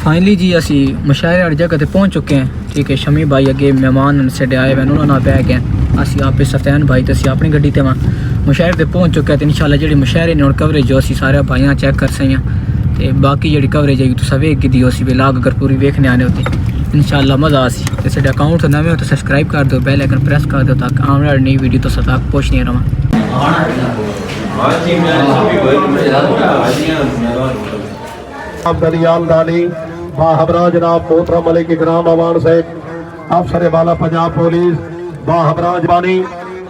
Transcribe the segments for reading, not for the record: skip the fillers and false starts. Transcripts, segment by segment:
Finally جی اسی مشاعرے والی جگہ تے پہنچ چکے ہیں. ٹھیک ہے, شمی بھائی اگے مہمان سے آئے ہوئے انہوں نے بہ گئے. اسی آپ سفین بھائی تے اسی اپنی گڈی تے وہاں مشاعرے تے پہنچ چکے ہیں. انشاءاللہ جڑی مشاعرے نے کوریج جو اسی سارے بھائیاں چیک کر سکیں تے باقی جڑی کوریج ہے تو ویکھ کے دیو اسی ولاگ اگر پوری ویکھنے آنے ہوتے انشاءاللہ مزہ آسی. تے ساڈے اکاؤنٹ تے نویں ہو تو سبسکرائب کر دو, بیل آئکن پریس کر دو تاکہ آنے والی نئی ویڈیو تو تک پہنچنی رہے. دنیال دانی باہبرا جناب محترم ملک اکرام اوان صاحب افسر بالا پنجاب پولیس باہبرا جبانی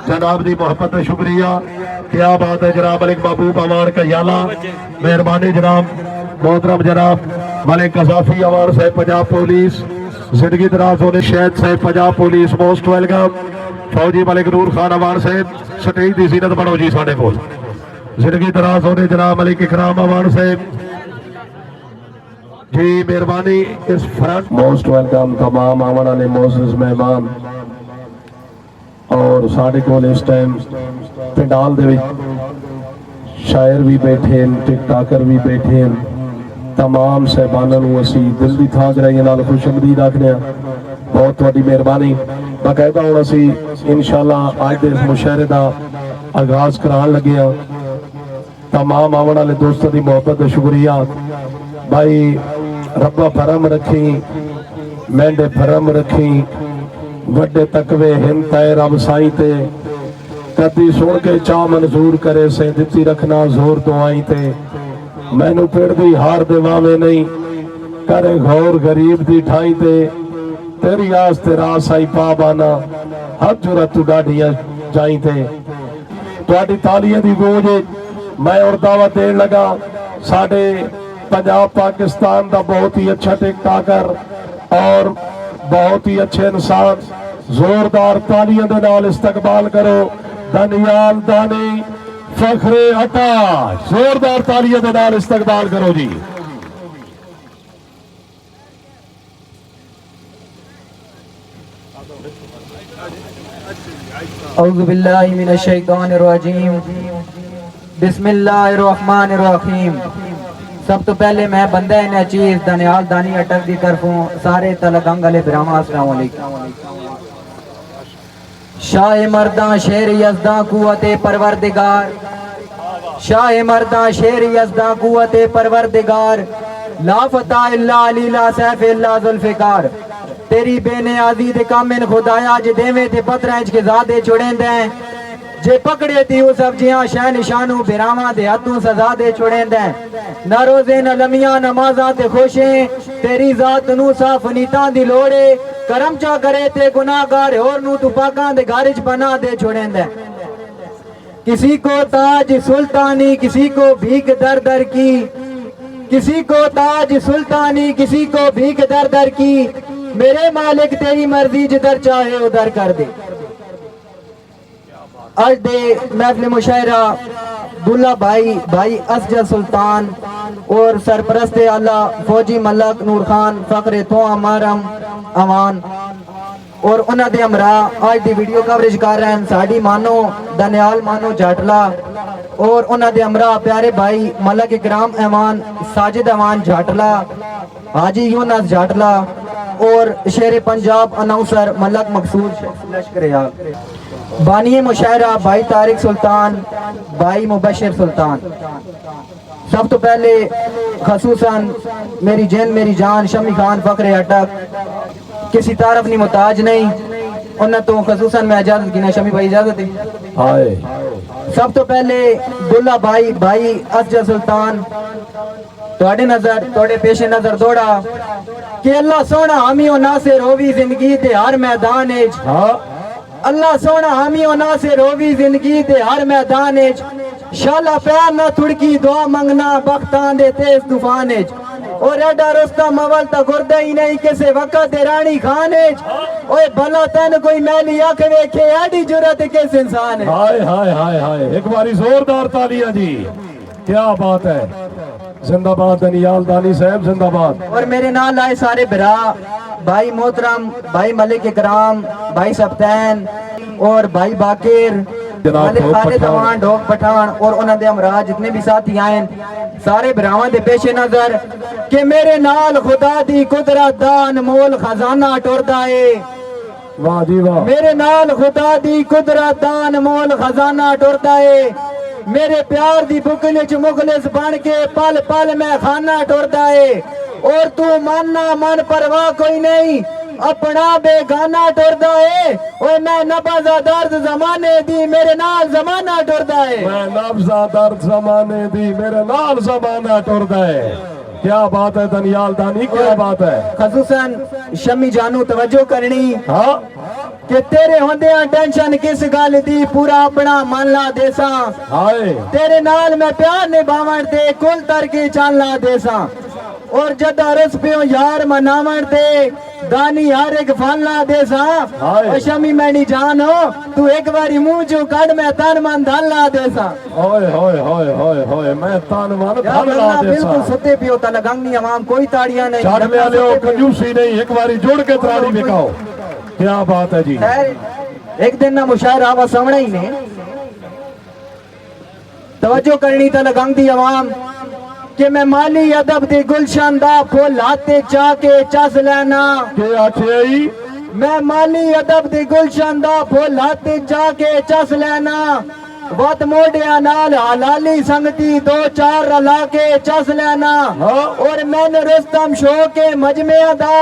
جناب دی محبت شکریہ. کیا بات ہے جناب ملک محبوب اوان کیالا, مہربانی جناب محترم جناب ملک قذافی اوان صاحب پنجاب پولیس, زندگی دراز ہونے شہد صاحب پنجاب پولیس موسٹ ویلکم. فوجی ملک نور خان اوان صاحب سٹیج دی زینت بڑھو جی ساڈے کول. زندگی دراز ہونے جناب ملک اکرام اوان صاحب جی مہربانی اس فرنٹ. موسٹ ویلکم تمام آمن والے معزز مہمان اور ساڈے کول اس ٹائم پنڈال دے وچ شاعر بھی بیٹھے ہیں, ٹک ٹاکر بھی بیٹھے ہیں. تمام صاحبانوں نو اسی دل دی تھان جڑائی نال خوش آمدید آکھنے ہاں. بہت تہاڈی مہربانی. باقاعدہ ہن اسی انشاءاللہ اج دے اس مشاعرے دا آغاز کران لگے ہاں. تمام آمن والے دوستاں دی محبت دا شکریہ. بھائی ربا بھرم رکھی, مینڈے بھرم رکھی, وڈے تقوی ہنتائے رب سائیں تے, کدی سن کے چاہ منظور کرے سے دتی رکھنا زور دعائیں تے. مینو پیڑ دی ہار دے واوے نہیں کرے غور غریب دی ٹھائیں تے, تیری آس تیرا سائی پا بانا حد جرت تو ڈاڈیاں جائیں تے. تواڈی تالیاں دی گونج میں اور دعوت دین لگا ساڈے پنجاب پاکستان دا بہت ہی اچھا ٹک ٹاکر اور بہت ہی اچھے انسان. زوردار تالیاں دے نال استقبال کرو دنیال دانی فخر عطا. زوردار تالیاں دے نال استقبال کرو جی. اعوذ باللہ من الشیطان الرجیم, بسم اللہ الرحمن الرحیم. سب تو پہلے میں بندہ نچیز دنیال دانی اٹک دی طرفوں سارے تلگنگ علیہ برامہ السلام علیکم. شاہ مرداں شیر یزداں قوت پروردگار, شاہ مرداں شیر یزداں قوت پروردگار, لا فتح اللہ علی لا سیف اللہ ذوالفقار. تیری بے نیازی دے کامن خدایا جے دیویں تے پترائنچ کے زادے چھوڑیں دیں, جے پکڑے تھی وہ سبجیاں شہ نشانوں بیراما دے ہاتھوں سزا دے چھوڑیں دیں. نہ روزے نہ لمیاں نمازاں تے خوشیں, تیری ذات نو صاف نیتاں دی لوڑے, کرم چا کرے تے گناہگار اور نو تو پاکاں دے گارج بنا دے چھوڑیں دیں. کسی کو تاج سلطانی کسی کو بھیک در در کی, کسی کو تاج سلطانی کسی کو بھیک در در کی, میرے مالک تیری مرضی جدھر چاہے ادھر کر دے. آج دے محفل مشاعرہ دلہ بھائی اسجد سلطان اور سرپرست اعلیٰ فوجی ملک نور خان فخر تو امارم امان اور انہ دے امراء آج دی ویڈیو کوریج کر رہے ہیں. ساڑی مانو دنیال مانو جھاٹلا اور انہ دے امراء پیارے بھائی ملک اکرام امان ساجد امان جھاٹلا, حاجی یونس جھاٹلا اور شیر پنجاب اناؤنسر ملک مقصود لشکریال. بانی مشاعرہ بھائی طارق سلطان, بھائی مبشر سلطان. سب تو پہلے خصوصاً میری جن میری جان شمی خان فخر اٹک کسی تعارف نہیں محتاج نہیں, انہیں تو خصوصاً میں اجازت گنا. شمی بھائی اجازت ہے. سب تو پہلے دلہ بھائی اسجد سلطان توڑے نظر توڑے پیش نظر دوڑا کہ اللہ سونا ہمی و ناصر ہووی زندگی دے ہر میدان اچ, اللہ سونا ہمی و ناصر ہووی زندگی دے ہر میدان اچ, شالا پیر نہ تھڑکی دعا منگنا بختان دے تیز طوفان اچ, اور ایڈا رستم اول تا گردہ ہی نہیں کسے وقت دے رانی خان اچ, اوے بھلا تین کوئی میلی آنکھ ویکھے ایڈی جرت کس انسان ہے. ہائے ہائے ہائے ہائے, ایک باری زوردار تالیاں جی. کیا بات ہے, زندہ باد دنیال دانی صاحب زندہ باد. اور میرے نال آئے سارے برا بھائی محترم, بھائی ملک اکرام, بھائی سبتین اور بھائی باقر جناب مالک ڈھوک خالد پٹھان امان ڈھوک پٹھان اور انہاں دے ہمراہ جتنے بھی ساتھی آئے سارے براواں دے پیش نظر کہ میرے نال خدا دی قدرت دا انمول خزانہ ٹردا ہے واہ جی واہ میرے نال خدا دی قدرت دا انمول خزانہ ٹردا ہے میرے پیار دی بکل وچ مخلص بن کے پل پل میں خانہ ٹردا ہے اور تو ماننا من پرواہ کوئی نہیں اپنا بے گانا ٹردا ہے اور میں نبضہ درد زمانے دی میرے نال زمانہ ٹردا ہے میں نبضہ درد زمانے دی میرے نال زمانہ ٹردا ہے کیا بات ہے دنیال دانی کیا بات ہے خصوصاً شمی جانو توجہ کرنی ہاں کہ تیرے ہوندیاں ٹینشن کس گل دی پورا اپنا من لا دیساں ہائے تیرے نال میں پیار نبھاون تے کل تر کے چان لا دیساں اور جدا رس پیو یار مناون تے دانی ہر ایک فن لا دیساں اور شمی مینی جانو تو ایک باری منہ چو کڈ میں تن من دھن لا دیساں ہوئے ہوئے ہوئے ہوئے ہوئے میں تان من یا دھن لا اللہ دے بالکل سا ستے پیو تا لگنگنی عوام کوئی تاڑیاں نہیں چاڑ لیا لے کنجوسی نہیں ایک باری جوڑ کے تراڑی بکاؤ کیا بات ہے جی خیر ایک دن نہ مشاعر آوا سامنے ہی نے توجہ کرنی تا لگنگ دی عوام کہ میں مالی ادب دی گلشن دا پھول ہاتھے چاہ کے چس لینا کہ آٹھے آئی میں مالی ادب دی گلشن دا پھول ہاتھے چاہ کے چس لینا وقت موڑیا نال حلالی سنگتی دو چار رلا کے چس لینا اور میں نے رستم شو کے مجمع دا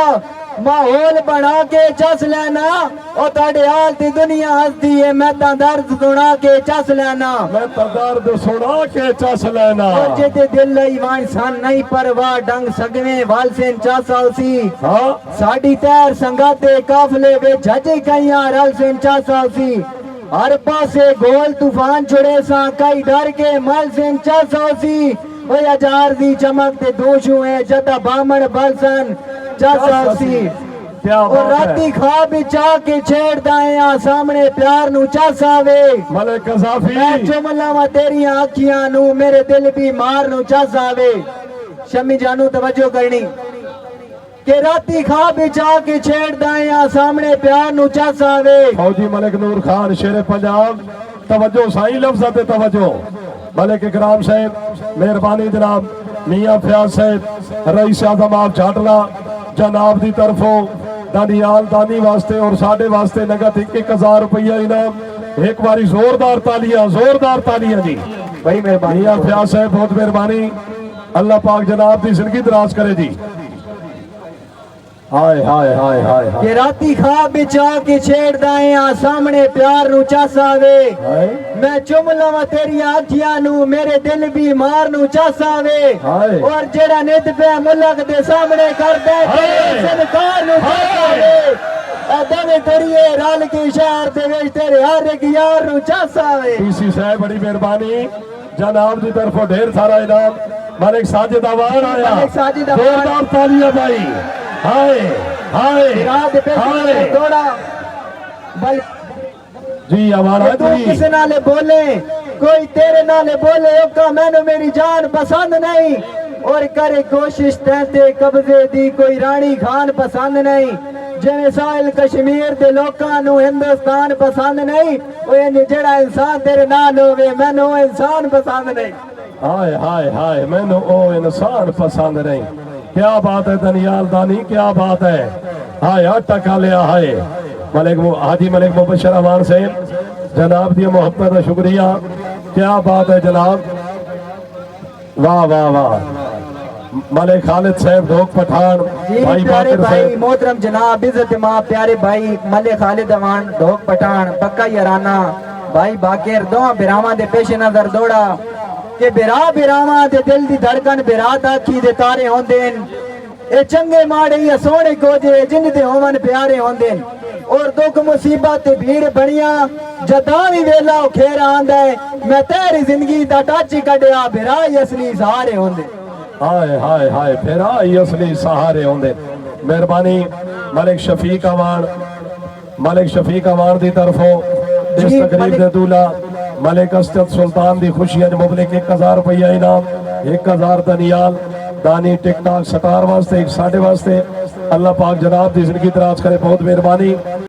ماحول بنا کے چس لینا اور تاڑے حال تی دنیا ہستی ہے میں تا درد سنا کے چس لینا میں تدارد سنا کے چس لینا اور جتے دل ایوان سان نہیں پرواہ ڈنگ سگویں والسین چاسا اسی ہاں ساڑی تیر سنگاتے کافلے بے جھجے کئیاں رل سین چاسا اسی ہر پاسے گول طوفان چھڑے ساں کئی ڈر کے مل سین چاسا اسی وہ اجار دی چمک تے دوشوں ہیں جدا بامن بلسن چاسا اسی کیا اور بات ہے راتی خواب چاہ کے چھیڑ دائیں سامنے پیار نو چاسا وے ملک میں قذافی جملہ و تیری آنکھیاں نو میرے دل بھی مار نو چاسا وے شمی جانو توجہ کرنی کہ راتی خواب چاہ کے چھیڑ دائیں سامنے پیار نو چاسا وے فوجی ملک نور خان شیر پنجاب توجہ سائیں لفظات توجہ ملک اکرام صاحب مہربانی جناب میاں فیاض صاحب رئیس اعظم آپ جھاٹلا جناب دی طرفوں دانیال دانی واسطے اور ساڑھے واسطے نگت 1000 روپیہ انعام ایک باری زوردار تالیاں جی بھائی مہربانی میاں فیاض صاحب بہت مہربانی اللہ پاک جناب دی زندگی دراز کرے جی ہائے ہائے ہائے ہائے کہ راتی خواب چاہ کے چھیڑ دائیں سامنے پیار نو چاسا وے ہائے میں چم لوا تیری آنکھیاں نو میرے دل بھی مار نو چاسا وے ہائے اور جڑا نت پہ ملک دے سامنے کر دے سنکار نو چاسا وے ادھے تریے رال کی شہر دے ویچ تیرے ہر ایک یار نو چاسا وے پی سی صاحب بڑی مہربانی جناب دی طرفوں ڈھیر سارا انعام ملک ساجد آوان آیا ملک ساجد آوان زوردار تالیاں بھائی ہائے ہائے رات پہ ہائے دوڑا بل جی ہمارا تو جی کس نالے بولے کوئی تیرے نالے بولے اوکا میں نے میری جان پسند نہیں اور کرے کوشش تہتے قبضے دی کوئی رانی خان پسند نہیں جویں ساحل کشمیر دے لوکاں نو ہندوستان پسند نہیں اوے جڑا انسان تیرے نال ہوے مینوں او انسان پسند نہیں ہائے ہائے ہائے میں نے او انسان پسند نہیں کیا بات ہے دنیال دانی کیا بات ہے ہائے ٹکا لیا ہائے ملک حاجی ملک مبشر امان سے جناب دی محبت کا شکریہ کیا بات ہے جناب واہ واہ واہ ملک خالد صاحب ڈھوک پٹھان جی بھائی پیارے باقر بھائی صاحب محترم جناب عزت ماں پیارے بھائی ملک خالد امان ڈھوک پٹھان پکا یارانہ بھائی باقر دو براواں دے پیش نظر دوڑا کہ براواں دے دل دی دھڑکن برا داکھی دے تارے ہوندین اے چنگے ماڑے یا سونے کو جے جن دے ہومن پیارے ہوندین اور دکھ مصیبت بھیڑ بنیاں جداوی ویلا کھیر آندا ہے میں تیری زندگی دا ٹچ کڈیا برائی اصلی سہارے ہوندے ہائے ہائے ہائے پھر آئی اصلی سہارے ہوندے مہربانی ملک شفیق امان دی طرفوں اس تقریب دے دولا ملک اسجد سلطان دی خوشیاں مبلک 1000 روپیہ انعام 1000 دنیال دانی ٹک ٹاک سٹار واسطے 1 ساڑھے واسطے اللہ پاک جناب دی زندگی دراز کرے بہت مہربانی